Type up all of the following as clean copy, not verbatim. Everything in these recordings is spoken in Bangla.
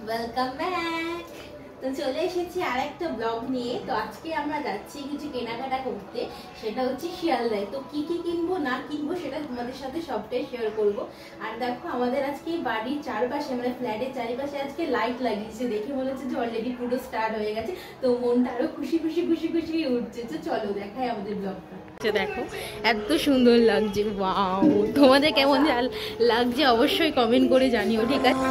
Welcome back. তো চলে এসেছি আর একটা ব্লগ নিয়ে। তো আজকে আমরা যাচ্ছি কিছু কেনাকাটা করতে, সেটা হচ্ছে শিয়ালদায়। তো কি কি কিনবো না কিনবো সেটা তোমাদের সাথে সবটাই শেয়ার করব। আর দেখো আমাদের আজকে বাড়ির চারপাশে মানে ফ্ল্যাটের চারিপাশে আজকে লাইট লাগিয়েছে, দেখে মনে হচ্ছে যে অলরেডি পুরো স্টার্ট হয়ে গেছে। তো মনটা আরো খুশি খুশি খুশি খুশি উঠছে। তো চলো দেখাই আমাদের ব্লগটা। দেখো এত সুন্দর লাগছে, ওয়াও! তোমাদের কেমন লাগছে অবশ্যই কমেন্ট করে জানিও, ঠিক আছে?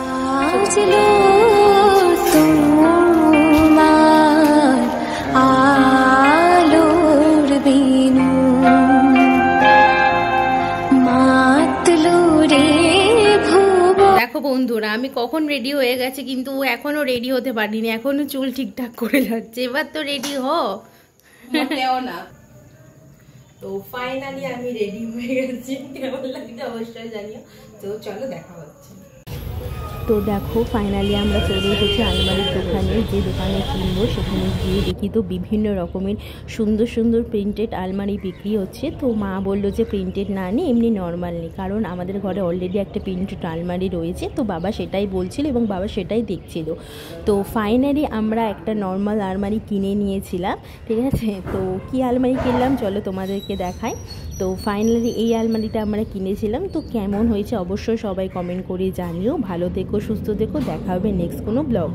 দেখো বন্ধুরা, আমি কখন রেডি হয়ে গেছে, কিন্তু এখনো রেডি হতে পারিনি, এখনো চুল ঠিকঠাক করে যাচ্ছে। এবার তো রেডি না। তো ফাইনালি আমি রেডি হয়ে গেছি, কেমন লাগছে অবশ্যই জানিও। তো চলো দেখা হচ্ছে। তো দেখো ফাইনালি আমরা চলে এসেছি আলমারির দোকানে, যে দোকানে কিনবো সেখানে গিয়ে দেখি তো বিভিন্ন রকমের সুন্দর সুন্দর প্রিন্টেড আলমারি বিক্রি হচ্ছে। তো মা বললো যে প্রিন্টেড না নিয়ে এমনি নর্মাল নেই, কারণ আমাদের ঘরে অলরেডি একটা প্রিন্টেড আলমারি রয়েছে। তো বাবা সেটাই বলছিল এবং বাবা সেটাই দেখছিল। তো ফাইনালি আমরা একটা নর্মাল আলমারি কিনে নিয়েছিলাম, ঠিক আছে? তো কি আলমারি কিনলাম চলো তোমাদেরকে দেখাই। তো ফাইনালি এই আলমারিটা আমরা কিনেছিলাম। তো কেমন হয়েছে অবশ্যই সবাই কমেন্ট করে জানিও। ভালো থেকো, সুস্থ থেকো, দেখা হবে নেক্সট কোনো ব্লগে।